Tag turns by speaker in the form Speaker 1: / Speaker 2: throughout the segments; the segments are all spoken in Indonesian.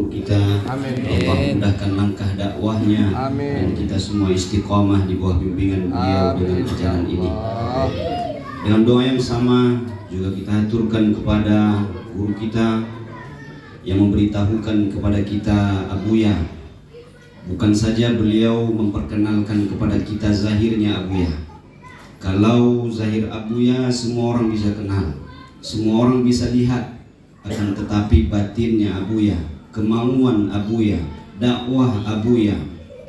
Speaker 1: guru kita.
Speaker 2: Amin.
Speaker 1: Allah mudahkan langkah dakwahnya.
Speaker 2: Amin.
Speaker 1: Dan kita semua istiqomah di bawah bimbingan beliau dengan jalan ini. Dengan doa yang sama juga kita aturkan kepada guru kita yang memberitahukan kepada kita Abuya. Bukan saja beliau memperkenalkan kepada kita zahirnya Abuya. Kalau zahir Abuya semua orang bisa kenal, semua orang bisa lihat. Akan tetapi batinnya Abuya, kemauan Abuya, dakwah Abuya,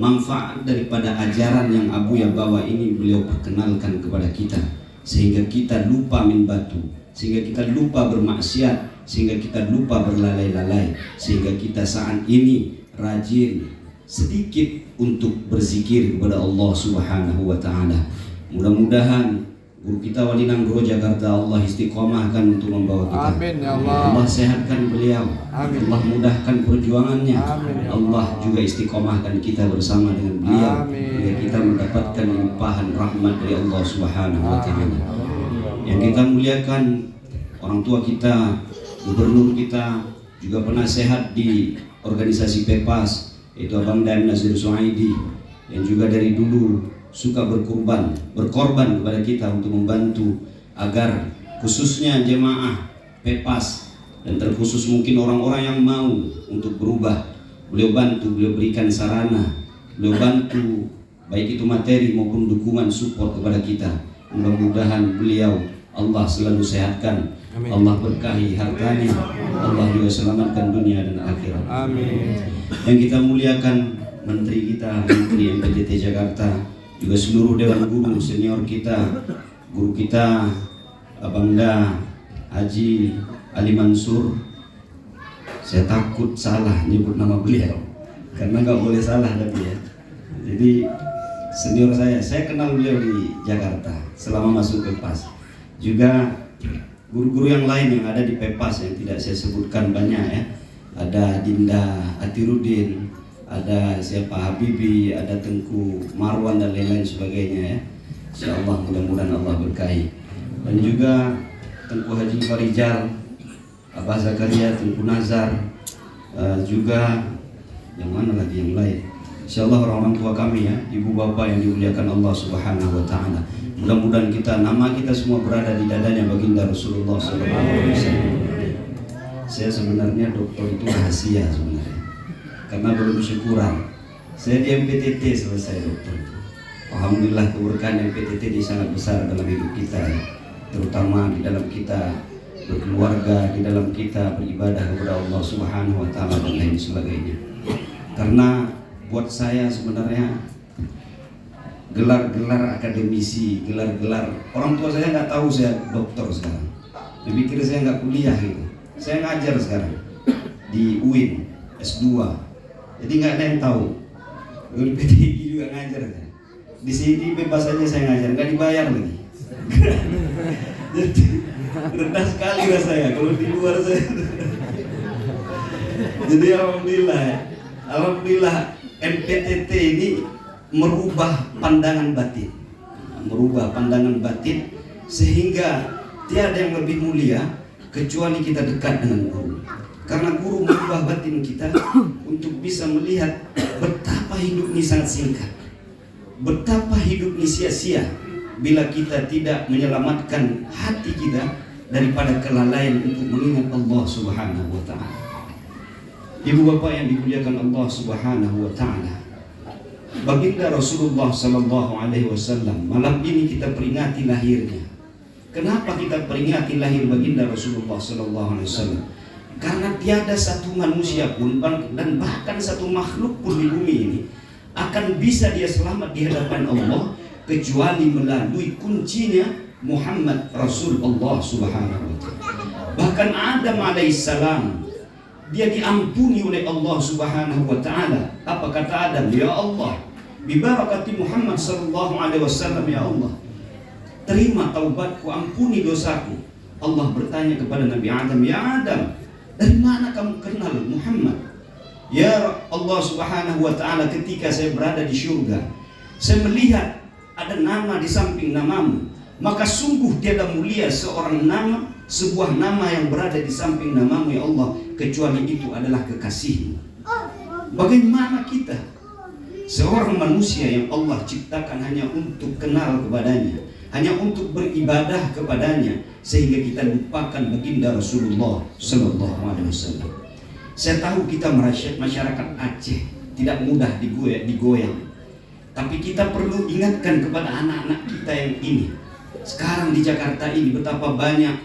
Speaker 1: manfaat daripada ajaran yang Abuya bawa ini beliau perkenalkan kepada kita, sehingga kita lupa min batu, sehingga kita lupa bermaksiat, sehingga kita lupa berlalai-lalai, sehingga kita saat ini rajin sedikit untuk berzikir kepada Allah Subhanahu wa taala. Mudah-mudahan guru kita Wali Nanggro Jakarta Allah istiqomahkan untuk membawa kita.
Speaker 2: Amin ya Allah.
Speaker 1: Allah sehatkan beliau.
Speaker 2: Amin.
Speaker 1: Allah mudahkan perjuangannya.
Speaker 2: Amin ya
Speaker 1: Allah juga istiqomahkan kita bersama dengan beliau.
Speaker 2: Amin.
Speaker 1: Hingga kita mendapatkan limpahan rahmat dari Allah Subhanahu wa taala. Yang kita muliakan orang tua kita, gubernur kita, juga penasehat di organisasi PEPAS, yaitu Abang Dan Nazir Suhaidi, yang juga dari dulu suka berkorban kepada kita untuk membantu agar khususnya jemaah PEPAS dan terkhusus mungkin orang-orang yang mau untuk berubah, beliau bantu, beliau berikan sarana, beliau bantu baik itu materi maupun dukungan support kepada kita. Mudah-mudahan beliau Allah selalu sehatkan.
Speaker 2: Amin.
Speaker 1: Allah berkahi hartanya, Allah juga selamatkan dunia dan akhirat.
Speaker 2: Amin.
Speaker 1: Yang kita muliakan Menteri kita, Menteri MPDT Jakarta, juga seluruh dewan guru senior kita, guru kita Abang Da Haji Ali Mansur. Saya takut salah nyebut nama beliau karena nggak boleh salah tapi ya. Jadi senior saya kenal beliau di Jakarta selama masuk PEPAS. Juga guru-guru yang lain yang ada di PEPAS yang tidak saya sebutkan banyak ya. Ada Dinda Atirudin, ada siapa Habibi, ada Tengku Marwan dan lain-lain sebagainya ya. Insyaallah mudah-mudahan Allah berkahi. Dan juga Tengku Haji Farijal, Abah Zakaria, Tengku Nazar, juga yang mana lagi yang lain. Insyaallah orang-orang tua kami ya, ibu bapak yang dimuliakan Allah Subhanahu wa taala. Mudah-mudahan nama kita semua berada di dadanya baginda Rasulullah SAW. Saya sebenarnya dokter itu rahasia sebenarnya, karena belum syukuran. Saya di MPTT selesai dokter. Alhamdulillah keberkahan MPTT ini sangat besar dalam hidup kita, terutama di dalam kita berkeluarga, di dalam kita beribadah kepada Allah Subhanahu wa taala dan lain sebagainya. Karena buat saya sebenarnya gelar-gelar akademisi, gelar-gelar orang tua saya nggak tahu saya dokter sekarang. Dia pikir saya nggak kuliah gitu. Saya ngajar sekarang di UIN S2. Jadi nggak ada yang tahu. Di PTI juga ngajar kan. Di sini bebas aja saya ngajar, nggak dibayar lagi. Jadi rendah sekali rasanya kalau di luar saya. Jadi alhamdulillah ya. Alhamdulillah MPTT ini merubah pandangan batin, sehingga tiada yang lebih mulia kecuali kita dekat dengan guru. Karena guru merubah batin kita untuk bisa melihat betapa hidup ini sangat singkat, betapa hidup ini sia-sia bila kita tidak menyelamatkan hati kita daripada kelalaian untuk mengingat Allah Subhanahu wa taala. Ibu bapak yang dimuliakan Allah Subhanahu wa taala, baginda Rasulullah sallallahu alaihi wasallam malam ini kita peringati lahirnya. Kenapa kita peringati lahir baginda Rasulullah sallallahu alaihi wasallam? Karena tiada satu manusia pun dan bahkan satu makhluk pun di bumi ini akan bisa dia selamat di hadapan Allah kecuali melalui kuncinya Muhammad Rasulullah Subhanahu wa taala. Bahkan Adam alaihissalam dia diampuni oleh Allah Subhanahu wa taala. Apa kata Adam? Ya Allah, bi barakati Muhammad sallallahu alaihi wasallam, ya Allah, terima taubatku, ampuni dosaku. Allah bertanya kepada Nabi Adam, ya Adam, dari mana kamu kenal Muhammad? Ya Allah Subhanahu wa taala, ketika saya berada di syurga, saya melihat ada nama di samping namamu. Maka sungguh tiada mulia seorang nama, sebuah nama yang berada di samping namamu ya Allah, kecuali itu adalah kekasihmu. Bagaimana kita, seorang manusia yang Allah ciptakan hanya untuk kenal kepadanya, hanya untuk beribadah kepadanya, sehingga kita lupakan baginda Rasulullah Sallallahu Alaihi Wasallam. Saya tahu kita masyarakat Aceh tidak mudah digoyang, tapi kita perlu ingatkan kepada anak-anak kita yang ini. Sekarang di Jakarta ini betapa banyak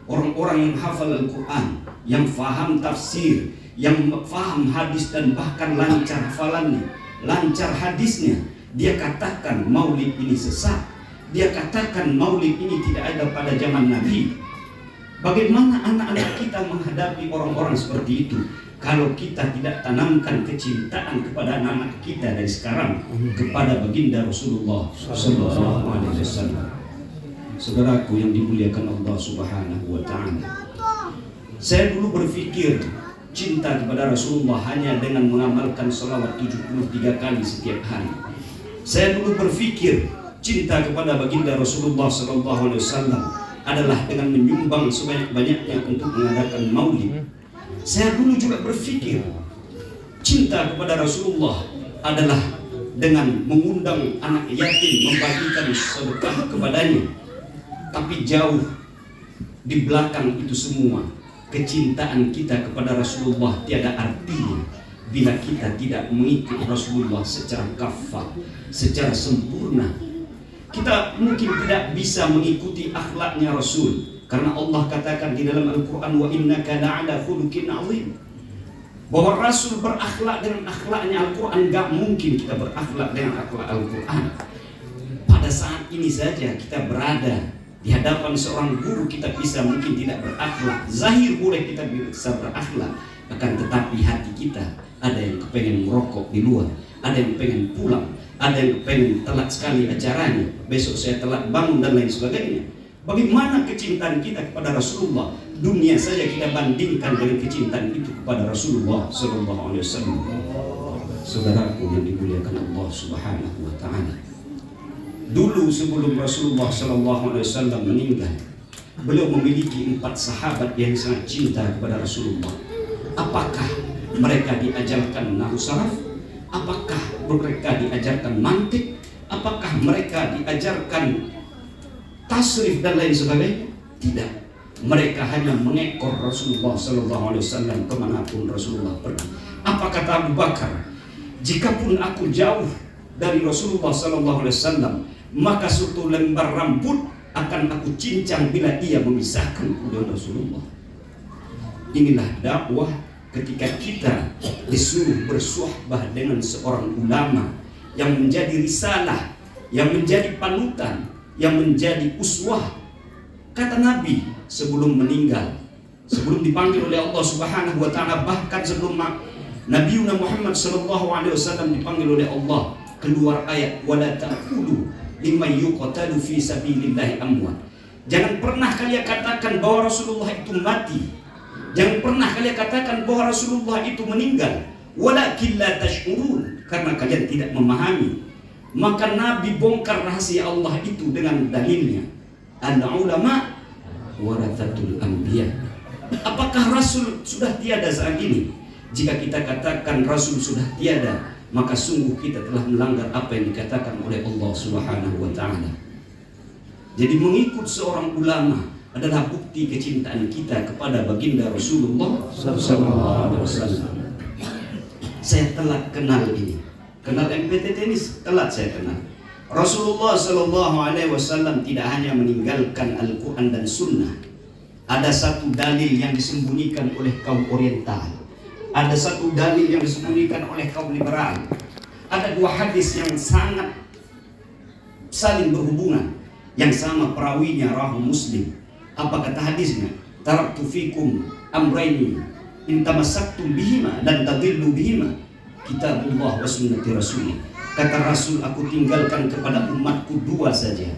Speaker 1: orang-orang yang hafal Al-Quran, yang faham tafsir, yang faham hadis, dan bahkan lancar hafalannya, lancar hadisnya. Dia katakan maulid ini sesat, dia katakan maulid ini tidak ada pada zaman Nabi. Bagaimana anak-anak kita menghadapi orang-orang seperti itu kalau kita tidak tanamkan kecintaan kepada anak-anak kita dari sekarang kepada baginda Rasulullah Sallallahu Alaihi Wasallam? Saudaraku yang dimuliakan Allah Subhanahu wa Ta'ala, saya dulu berpikir cinta kepada Rasulullah hanya dengan mengamalkan salawat 73 kali setiap hari. Saya dulu berpikir cinta kepada baginda Rasulullah Sallallahu Alaihi Wasallam adalah dengan menyumbang sebanyak-banyaknya untuk mengadakan maulid. Saya dulu juga berpikir cinta kepada Rasulullah adalah dengan mengundang anak yatim, membagikan sedekah kepadanya. Tapi jauh di belakang itu semua, kecintaan kita kepada Rasulullah tiada artinya bila kita tidak mengikut Rasulullah secara kafah, secara sempurna. Kita mungkin tidak bisa mengikuti akhlaknya Rasul, karena Allah katakan di dalam Al-Quran, wa innaka la'ala khuluqin azim, bahwa Rasul berakhlak dengan akhlaknya Al-Quran. Gak mungkin kita berakhlak dengan akhlak Al-Quran. Pada saat ini saja kita berada di hadapan seorang guru, kita bisa mungkin tidak berakhlak. Zahir boleh kita bisa berakhlak, akan tetapi hati kita ada yang kepengen merokok di luar, ada yang pengen pulang, ada yang pengen telat sekali acaranya, besok saya telat bangun dan lain sebagainya. Bagaimana kecintaan kita kepada Rasulullah? Dunia saja kita bandingkan dengan kecintaan itu kepada Rasulullah Sallallahu Alaihi Wasallam. Saudaraku yang dimuliakan Allah Subhanahu wa Ta'ala, dulu sebelum Rasulullah Sallallahu Alaihi Wasallam meninggal, beliau memiliki 4 sahabat yang sangat cinta kepada Rasulullah. Apakah mereka diajarkan nahwu saraf? Apakah mereka diajarkan mantik? Apakah mereka diajarkan tasrif dan lain sebagainya? Tidak. Mereka hanya mengekor Rasulullah Sallallahu Alaihi Wasallam kemanapun Rasulullah pergi. Apa kata Abu Bakar? Jikapun aku jauh dari Rasulullah Sallallahu Alaihi Wasallam, maka suatu lembar rambut akan aku cincang bila ia memisahkan dengan Rasulullah. Inilah dakwah ketika kita disuruh bersuhbah dengan seorang ulama yang menjadi risalah, yang menjadi panutan, yang menjadi uswah. Kata Nabi sebelum meninggal, sebelum dipanggil oleh Allah Subhanahu wa Ta'ala, bahkan sebelum Nabi Muhammad sallallahu alaihi wasallam dipanggil oleh Allah, keluar ayat wala ta'khulu liman yuqatalu fi sabilillahi amwat. Jangan pernah kalian katakan bahwa Rasulullah itu mati. Jangan pernah kalian katakan bahwa Rasulullah itu meninggal. Walakin la tash'urun, karena kalian tidak memahami. Maka Nabi bongkar rahasia Allah itu dengan dalilnya, al-ulama warathatul anbiya. Apakah Rasul sudah tiada saat ini? Jika kita katakan Rasul sudah tiada, maka sungguh kita telah melanggar apa yang dikatakan oleh Allah Subhanahu wa Ta'ala. Jadi mengikut seorang ulama adalah bukti kecintaan kita kepada baginda Rasulullah Sallallahu Alaihi Wasallam. Saya telat kenal ini, kenal MPTT ini telat saya kenal. Rasulullah Sallallahu Alaihi Wasallam tidak hanya meninggalkan Al-Quran dan Sunnah. Ada satu dalil yang disembunyikan oleh kaum Oriental. Ada satu dalil yang disembunyikan oleh kaum liberal. Ada 2 hadis yang sangat saling berhubungan, yang sama perawinya rawahu Muslim. Apa kata hadisnya? Taraktu fikum amraini in tamassaktum bihima dan tadillu bihima, kitabullah wa sunnati rasulih. Kata Rasul, aku tinggalkan kepada umatku 2 saja.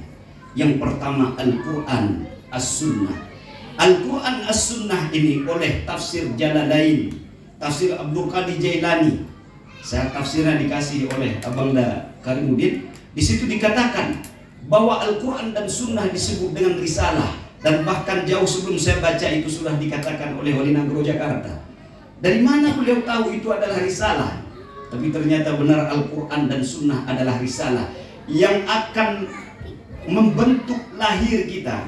Speaker 1: Yang pertama Al-Quran As-Sunnah. Al-Quran As-Sunnah ini oleh tafsir Jalalain, tafsir Abdul Qadir Jailani. Saya tafsirnya dikasih oleh Abangda Karimuddin. Di situ dikatakan bahwa Al-Quran dan Sunnah disebut dengan risalah, dan bahkan jauh sebelum saya baca itu sudah dikatakan oleh Wali Nagro Jakarta Dari mana beliau tahu itu adalah risalah? Tapi ternyata benar Al-Quran dan Sunnah adalah risalah yang akan membentuk lahir kita,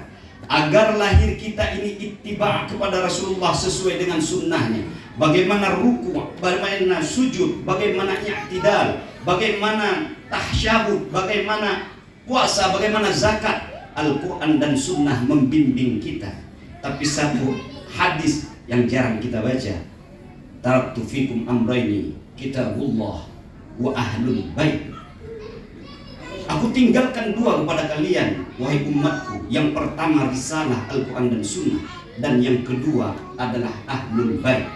Speaker 1: agar lahir kita ini ittiba kepada Rasulullah sesuai dengan sunnahnya. Bagaimana ruku, bagaimana sujud, bagaimana i'tidal, bagaimana tahsyahud, bagaimana puasa, bagaimana zakat. Al-Quran dan Sunnah membimbing kita. Tapi satu hadis yang jarang kita baca, taraktu fikum amrayni kitabullah wa ahlul bait. Aku tinggalkan dua kepada kalian, wahai umatku. Yang pertama risalah Al-Quran dan Sunnah, dan yang kedua adalah ahlul bait.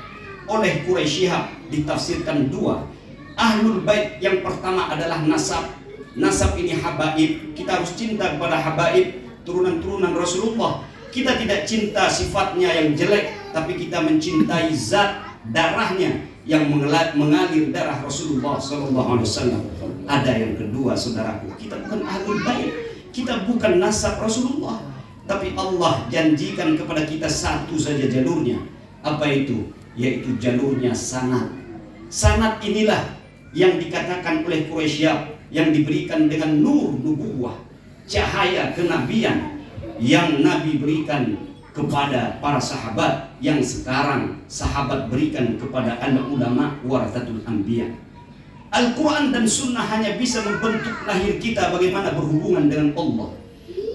Speaker 1: Oleh Quraisy Shihab ditafsirkan dua. Ahlul bait yang pertama adalah nasab. Nasab ini habaib. Kita harus cinta kepada habaib, turunan-turunan Rasulullah. Kita tidak cinta sifatnya yang jelek, tapi kita mencintai zat, darahnya yang mengalir darah Rasulullah SAW. Ada yang kedua, saudaraku, kita bukan ahlul bait, kita bukan nasab Rasulullah, tapi Allah janjikan kepada kita satu saja jalurnya. Apa itu? Yaitu jalurnya sanad. Sanad inilah yang dikatakan oleh Quraisy yang diberikan dengan nur nubuwah, cahaya kenabian yang Nabi berikan kepada para sahabat, yang sekarang sahabat berikan kepada al-ulama warathatul anbiya. Al-Quran dan Sunnah hanya bisa membentuk lahir kita bagaimana berhubungan dengan Allah.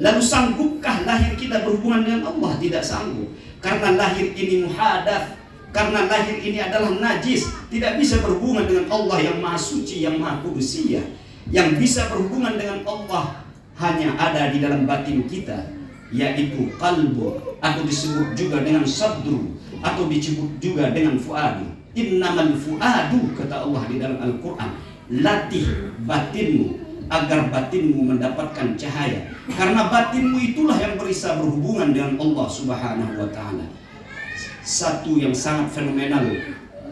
Speaker 1: Lalu sanggupkah lahir kita berhubungan dengan Allah? Tidak sanggup. Karena lahir ini muhadath, karena lahir ini adalah najis, tidak bisa berhubungan dengan Allah yang maha suci, yang maha kudusiyah. Yang bisa berhubungan dengan Allah hanya ada di dalam batin kita, yaitu kalbu, atau disebut juga dengan sadru, atau disebut juga dengan fuadu. Innamal fuadu, kata Allah di dalam Al-Quran, latih batinmu agar batinmu mendapatkan cahaya, karena batinmu itulah yang bisa berhubungan dengan Allah Subhanahu wa ta'ala. Satu yang sangat fenomenal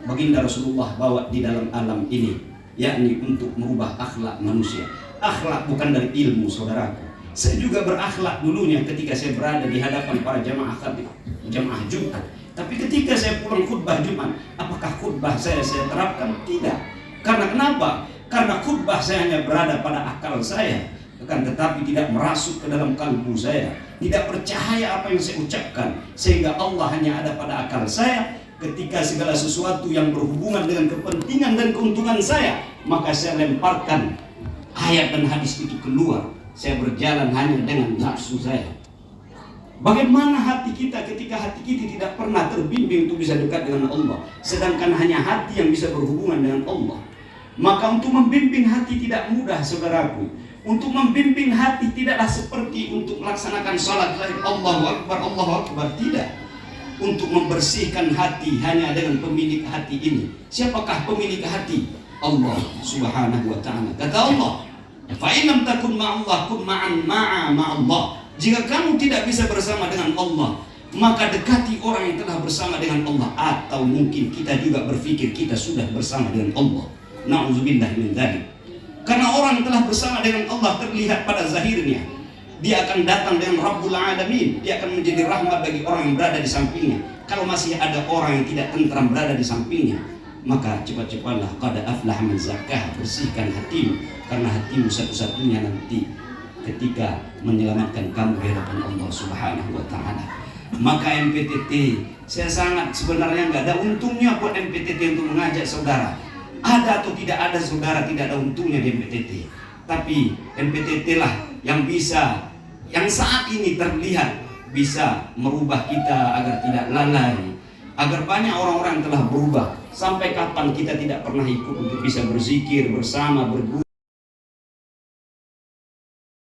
Speaker 1: baginda Rasulullah bawa di dalam alam ini, yakni untuk merubah akhlak manusia. Akhlak bukan dari ilmu, saudaraku. Saya juga berakhlak dulunya ketika saya berada di hadapan para jamaah khatib, jamaah Jumat. Tapi ketika saya pulang khutbah Jumat, apakah khutbah saya terapkan? Tidak. Karena kenapa? Karena khutbah saya hanya berada pada akal saya, akan tetapi tidak merasuk ke dalam kalbu saya, tidak percaya apa yang saya ucapkan, sehingga Allah hanya ada pada akal saya. Ketika segala sesuatu yang berhubungan dengan kepentingan dan keuntungan saya, maka saya lemparkan ayat dan hadis itu keluar. Saya berjalan hanya dengan nafsu saya. Bagaimana hati kita ketika hati kita tidak pernah terbimbing untuk bisa dekat dengan Allah, sedangkan hanya hati yang bisa berhubungan dengan Allah. Maka untuk membimbing hati tidak mudah, saudaraku. Untuk membimbing hati tidaklah seperti untuk melaksanakan salat Allahu Akbar, Allahu Akbar, tidak. Untuk membersihkan hati hanya dengan pemilik hati ini. Siapakah pemilik hati? Allah Subhanahu wa ta'ala. Kata Allah, fa in lam takun ma'allah kun ma'allah. Jika kamu tidak bisa bersama dengan Allah, maka dekati orang yang telah bersama dengan Allah. Atau mungkin kita juga berpikir kita sudah bersama dengan Allah. Na'udzubillah min dzalik. Karena orang yang telah bersama dengan Allah terlihat pada zahirnya. Dia akan datang dengan Rabbul Alamin. Dia akan menjadi rahmat bagi orang yang berada di sampingnya. Kalau masih ada orang yang tidak tentram berada di sampingnya, maka cepat-cepatlah qad aflaha man zakkah, bersihkan hatimu, karena hatimu satu-satunya nanti ketika menyelamatkan kamu di hadapan Allah Subhanahu wa ta'ala. Maka MPTT, saya sangat sebenarnya nggak ada untungnya buat MPTT untuk mengajak saudara. Ada atau tidak ada saudara, tidak ada untungnya di MPTT. Tapi MPTT lah yang bisa, yang saat ini terlihat bisa merubah kita agar tidak lalai, agar banyak orang-orang telah berubah. Sampai kapan kita tidak pernah ikut untuk bisa berzikir bersama, berguru.